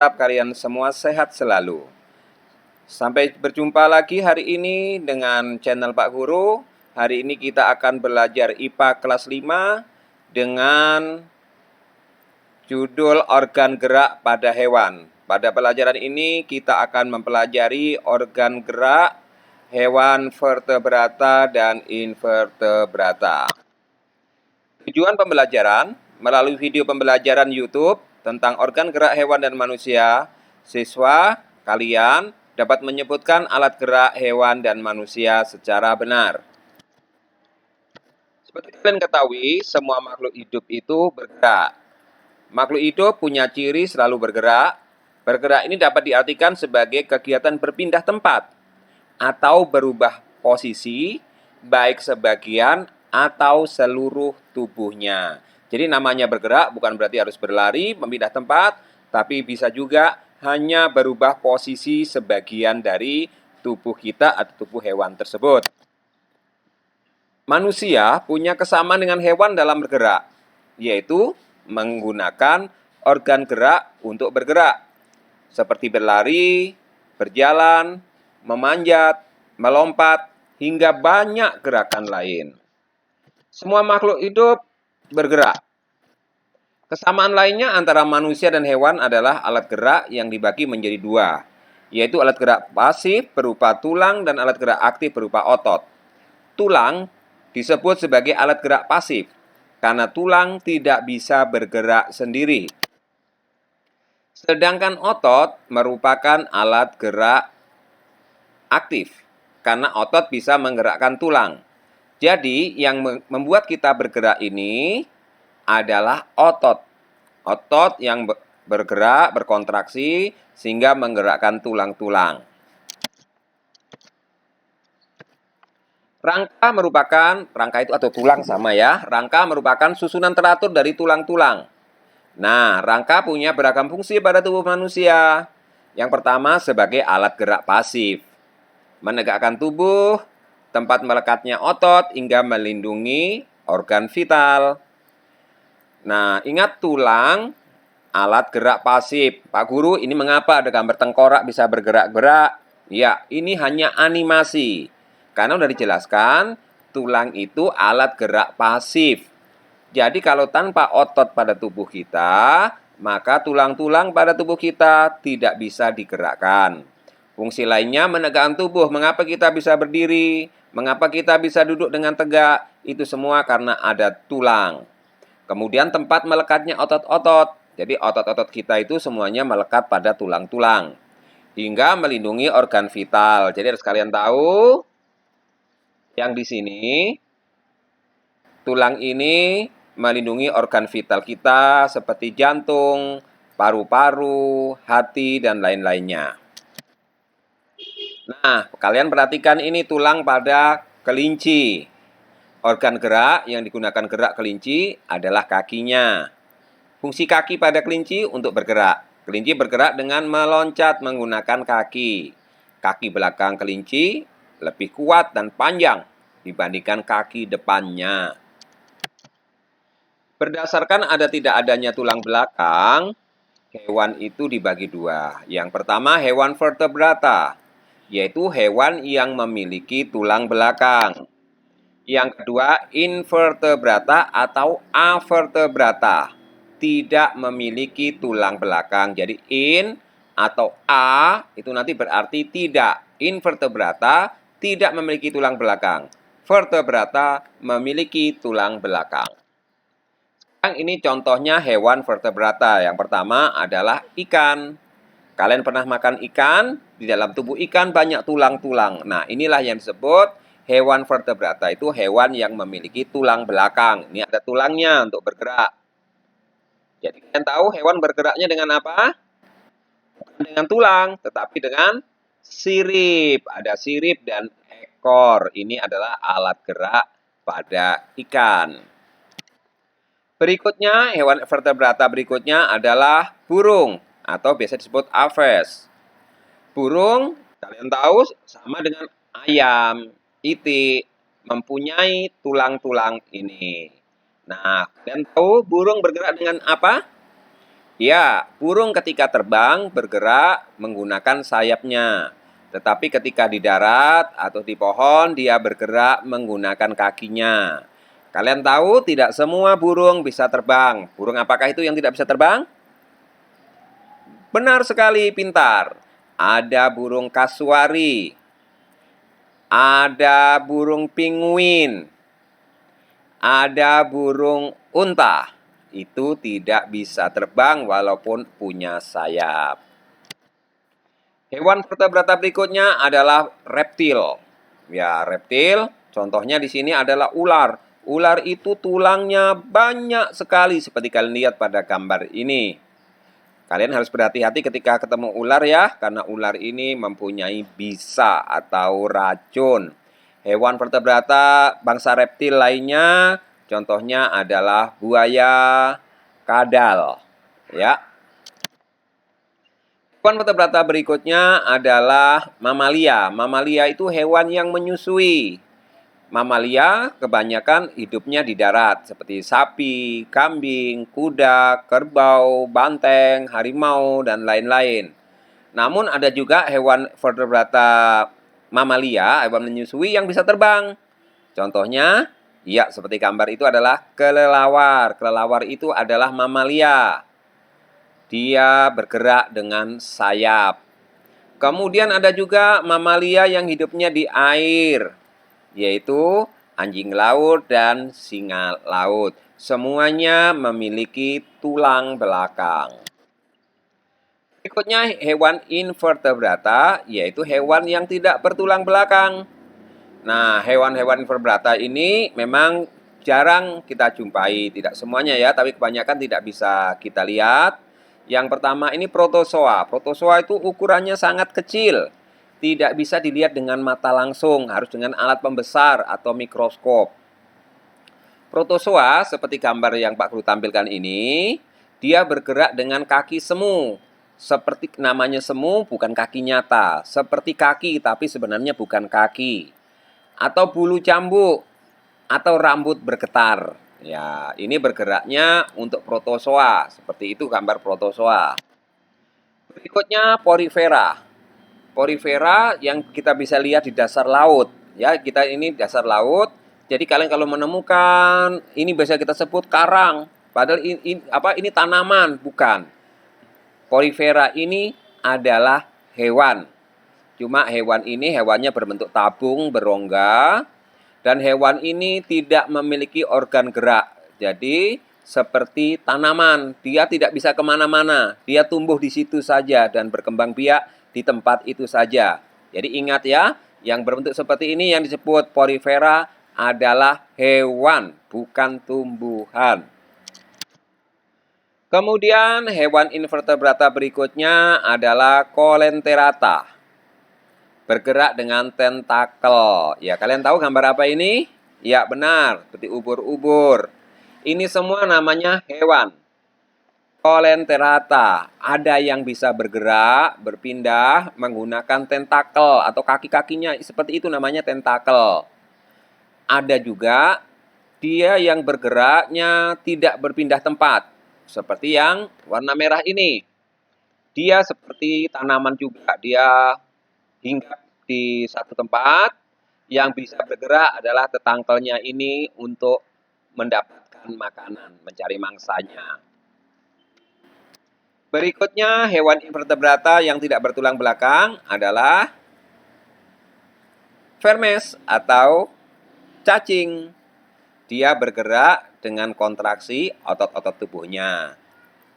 Harap kalian semua sehat selalu. Sampai berjumpa lagi hari ini dengan channel Pak Guru. Hari ini kita akan belajar IPA kelas 5 dengan judul organ gerak pada hewan. Pada pelajaran ini kita akan mempelajari organ gerak hewan vertebrata dan invertebrata. Tujuan pembelajaran melalui video pembelajaran YouTube tentang organ gerak hewan dan manusia, siswa kalian dapat menyebutkan alat gerak hewan dan manusia secara benar. Seperti kalian ketahui, semua makhluk hidup itu bergerak. Makhluk hidup punya ciri selalu bergerak. Bergerak ini dapat diartikan sebagai kegiatan berpindah tempat atau berubah posisi, baik sebagian atau seluruh tubuhnya. Jadi namanya bergerak bukan berarti harus berlari, memindah tempat, tapi bisa juga hanya berubah posisi sebagian dari tubuh kita atau tubuh hewan tersebut. Manusia punya kesamaan dengan hewan dalam bergerak, yaitu menggunakan organ gerak untuk bergerak, seperti berlari, berjalan, memanjat, melompat, hingga banyak gerakan lain. Semua makhluk hidup bergerak. Kesamaan lainnya antara manusia dan hewan adalah alat gerak yang dibagi menjadi dua, yaitu alat gerak pasif berupa tulang dan alat gerak aktif berupa otot. Tulang disebut sebagai alat gerak pasif karena tulang tidak bisa bergerak sendiri. Sedangkan otot merupakan alat gerak aktif karena otot bisa menggerakkan tulang. Jadi yang membuat kita bergerak ini adalah otot. Otot yang bergerak, berkontraksi sehingga menggerakkan tulang-tulang. Rangka itu atau tulang sama ya. Rangka merupakan susunan teratur dari tulang-tulang. Nah, rangka punya beragam fungsi pada tubuh manusia. Yang pertama sebagai alat gerak pasif. Menegakkan tubuh, tempat melekatnya otot hingga melindungi organ vital. Nah, ingat tulang, alat gerak pasif. Pak Guru, ini mengapa ada gambar tengkorak bisa bergerak-gerak? Ya, ini hanya animasi. Karena sudah dijelaskan, tulang itu alat gerak pasif. Jadi kalau tanpa otot pada tubuh kita, maka tulang-tulang pada tubuh kita tidak bisa digerakkan. Fungsi lainnya menegakkan tubuh. Mengapa kita bisa berdiri? Mengapa kita bisa duduk dengan tegak? Itu semua karena ada tulang. Kemudian tempat melekatnya otot-otot. Jadi otot-otot kita itu semuanya melekat pada tulang-tulang. Hingga melindungi organ vital. Jadi harus kalian tahu, yang di sini, tulang ini melindungi organ vital kita seperti jantung, paru-paru, hati, dan lain-lainnya. Nah, kalian perhatikan ini tulang pada kelinci. Organ gerak yang digunakan gerak kelinci adalah kakinya. Fungsi kaki pada kelinci untuk bergerak. Kelinci bergerak dengan meloncat menggunakan kaki. Kaki belakang kelinci lebih kuat dan panjang dibandingkan kaki depannya. Berdasarkan ada tidak adanya tulang belakang, hewan itu dibagi dua. Yang pertama hewan vertebrata, yaitu hewan yang memiliki tulang belakang. Yang kedua invertebrata atau avertebrata, tidak memiliki tulang belakang. Jadi in atau a itu nanti berarti tidak. Invertebrata tidak memiliki tulang belakang. Vertebrata memiliki tulang belakang. Sekarang ini contohnya hewan vertebrata. Yang pertama adalah ikan. Kalian pernah makan ikan? Di dalam tubuh ikan banyak tulang-tulang. Nah, inilah yang disebut hewan vertebrata. Itu hewan yang memiliki tulang belakang. Ini ada tulangnya untuk bergerak. Jadi kalian tahu hewan bergeraknya dengan apa? Bukan dengan tulang, tetapi dengan sirip. Ada sirip dan ekor. Ini adalah alat gerak pada ikan. Berikutnya, hewan vertebrata berikutnya adalah burung atau biasa disebut aves. Burung, kalian tahu sama dengan ayam, itik, mempunyai tulang-tulang ini. Nah, kalian tahu burung bergerak dengan apa? Ya, burung ketika terbang bergerak menggunakan sayapnya. Tetapi ketika di darat atau di pohon, dia bergerak menggunakan kakinya. Kalian tahu tidak semua burung bisa terbang. Burung apakah itu yang tidak bisa terbang? Benar sekali, pintar. Ada burung kasuari, ada burung penguin, ada burung unta. Itu tidak bisa terbang walaupun punya sayap. Hewan vertebrata berikutnya adalah reptil. Ya, reptil, contohnya di sini adalah ular. Ular itu tulangnya banyak sekali seperti kalian lihat pada gambar ini. Kalian harus berhati-hati ketika ketemu ular ya, karena ular ini mempunyai bisa atau racun. Hewan vertebrata bangsa reptil lainnya, contohnya adalah buaya, kadal. Ya. Hewan vertebrata berikutnya adalah mamalia. Mamalia itu hewan yang menyusui. Mamalia kebanyakan hidupnya di darat, seperti sapi, kambing, kuda, kerbau, banteng, harimau, dan lain-lain. Namun ada juga hewan vertebrata mamalia, hewan menyusui yang bisa terbang. Contohnya, ya seperti gambar itu adalah kelelawar. Kelelawar itu adalah mamalia. Dia bergerak dengan sayap. Kemudian ada juga mamalia yang hidupnya di air, yaitu anjing laut dan singa laut. Semuanya memiliki tulang belakang. Berikutnya hewan invertebrata, yaitu hewan yang tidak bertulang belakang. Nah, hewan-hewan invertebrata ini memang jarang kita jumpai, tidak semuanya ya, tapi kebanyakan tidak bisa kita lihat. Yang pertama ini protozoa. Protozoa itu ukurannya sangat kecil, tidak bisa dilihat dengan mata langsung, harus dengan alat pembesar atau mikroskop. Protozoa seperti gambar yang Pak Guru tampilkan ini, dia bergerak dengan kaki semu. Seperti namanya semu bukan kaki nyata, seperti kaki tapi sebenarnya bukan kaki. Atau bulu cambuk atau rambut bergetar. Ya, ini bergeraknya untuk protozoa. Seperti itu gambar protozoa. Berikutnya porifera. Porifera yang kita bisa lihat di dasar laut. Ya, kita ini dasar laut. Jadi kalian kalau menemukan ini biasa kita sebut karang. Padahal ini tanaman, bukan. Porifera ini adalah hewan. Cuma hewan ini hewannya berbentuk tabung berongga. Dan hewan ini tidak memiliki organ gerak. Jadi seperti tanaman, dia tidak bisa kemana-mana. Dia tumbuh di situ saja dan berkembang biak di tempat itu saja. Jadi ingat ya, yang berbentuk seperti ini yang disebut porifera adalah hewan, bukan tumbuhan. Kemudian hewan invertebrata berikutnya adalah Coelenterata. Bergerak dengan tentakel. Ya, kalian tahu gambar apa ini? Ya, benar, seperti ubur-ubur. Ini semua namanya hewan. Coelenterata. Ada yang bisa bergerak, berpindah menggunakan tentakel atau kaki-kakinya seperti itu namanya tentakel. Ada juga dia yang bergeraknya tidak berpindah tempat. Seperti yang warna merah ini. Dia seperti tanaman juga. Dia hinggap di satu tempat, yang bisa bergerak adalah tetangkelnya ini untuk mendapatkan makanan, mencari mangsanya. Berikutnya, hewan invertebrata yang tidak bertulang belakang adalah vermes atau cacing. Dia bergerak dengan kontraksi otot-otot tubuhnya.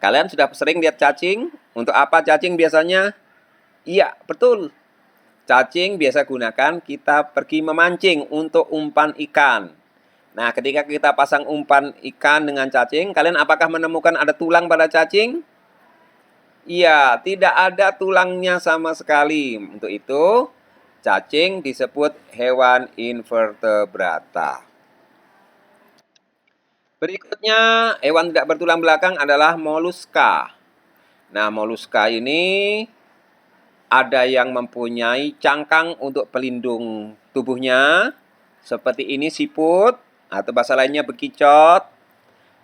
Kalian sudah sering lihat cacing? Untuk apa cacing biasanya? Iya, betul. Cacing biasa gunakan kita pergi memancing untuk umpan ikan. Nah, ketika kita pasang umpan ikan dengan cacing, kalian apakah menemukan ada tulang pada cacing? Iya, tidak ada tulangnya sama sekali. Untuk itu, cacing disebut hewan invertebrata. Berikutnya, hewan tidak bertulang belakang adalah moluska. Nah, moluska ini ada yang mempunyai cangkang untuk pelindung tubuhnya, seperti ini siput, atau bahasa lainnya bekicot,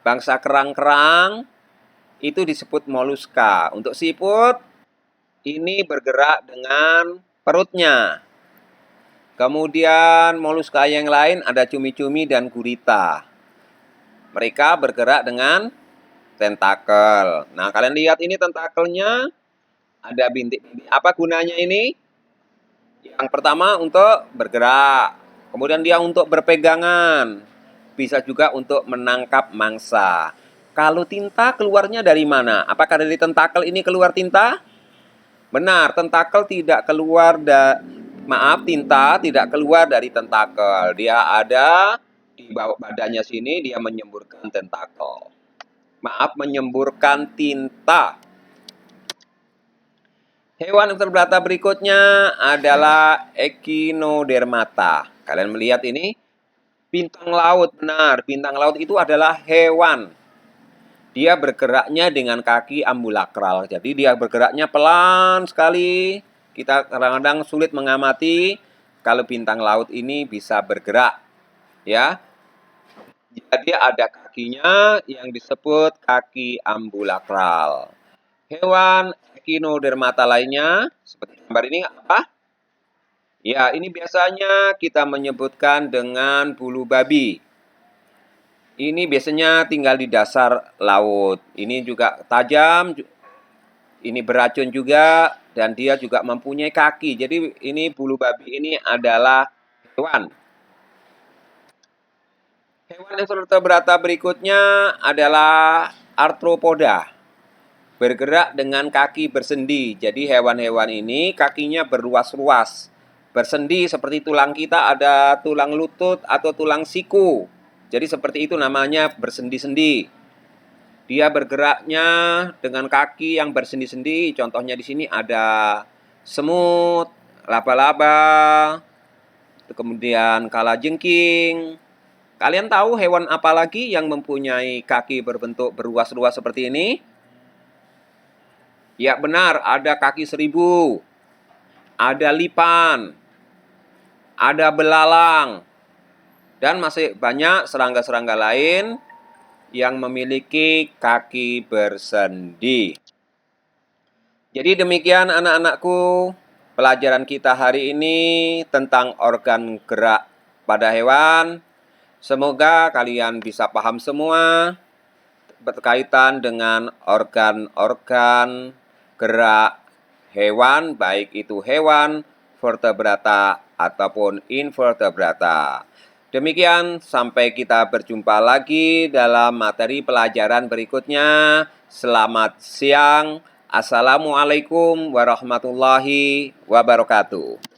bangsa kerang-kerang, itu disebut moluska. Untuk siput, ini bergerak dengan perutnya. Kemudian moluska yang lain ada cumi-cumi dan gurita. Mereka bergerak dengan tentakel. Nah, kalian lihat ini tentakelnya ada bintik-bintik. Apa gunanya ini? Yang pertama untuk bergerak. Kemudian dia untuk berpegangan. Bisa juga untuk menangkap mangsa. Kalau tinta keluarnya dari mana? Apakah dari tentakel ini keluar tinta? Benar, tentakel tidak keluar tinta tidak keluar dari tentakel. Dia ada di bawah badannya sini, dia menyemburkan tentakel. Menyemburkan tinta. Hewan vertebrata berikutnya adalah Echinodermata. Kalian melihat ini? Bintang laut, benar. Bintang laut itu adalah hewan. Dia bergeraknya dengan kaki ambulakral. Jadi dia bergeraknya pelan sekali. Kita kadang-kadang sulit mengamati kalau bintang laut ini bisa bergerak. Ya. Jadi ada kakinya yang disebut kaki ambulakral. Hewan Echinodermata lainnya seperti gambar ini apa? Ya, ini biasanya kita menyebutkan dengan bulu babi. Ini biasanya tinggal di dasar laut. Ini juga tajam, ini beracun juga, dan dia juga mempunyai kaki. Jadi ini bulu babi ini adalah hewan. Hewan vertebrata berikutnya adalah arthropoda. Bergerak dengan kaki bersendi. Jadi hewan-hewan ini kakinya berluas-luas. Bersendi seperti tulang kita ada tulang lutut atau tulang siku. Jadi seperti itu namanya bersendi-sendi. Dia bergeraknya dengan kaki yang bersendi-sendi. Contohnya di sini ada semut, laba-laba, kemudian kalajengking. Kalian tahu hewan apa lagi yang mempunyai kaki berbentuk berluas-luas seperti ini? Ya benar, ada kaki seribu, ada lipan, ada belalang, dan masih banyak serangga-serangga lain yang memiliki kaki bersendi. Jadi demikian anak-anakku, pelajaran kita hari ini tentang organ gerak pada hewan. Semoga kalian bisa paham semua berkaitan dengan organ-organ gerak hewan, baik itu hewan vertebrata ataupun invertebrata. Demikian, sampai kita berjumpa lagi dalam materi pelajaran berikutnya. Selamat siang. Assalamualaikum warahmatullahi wabarakatuh.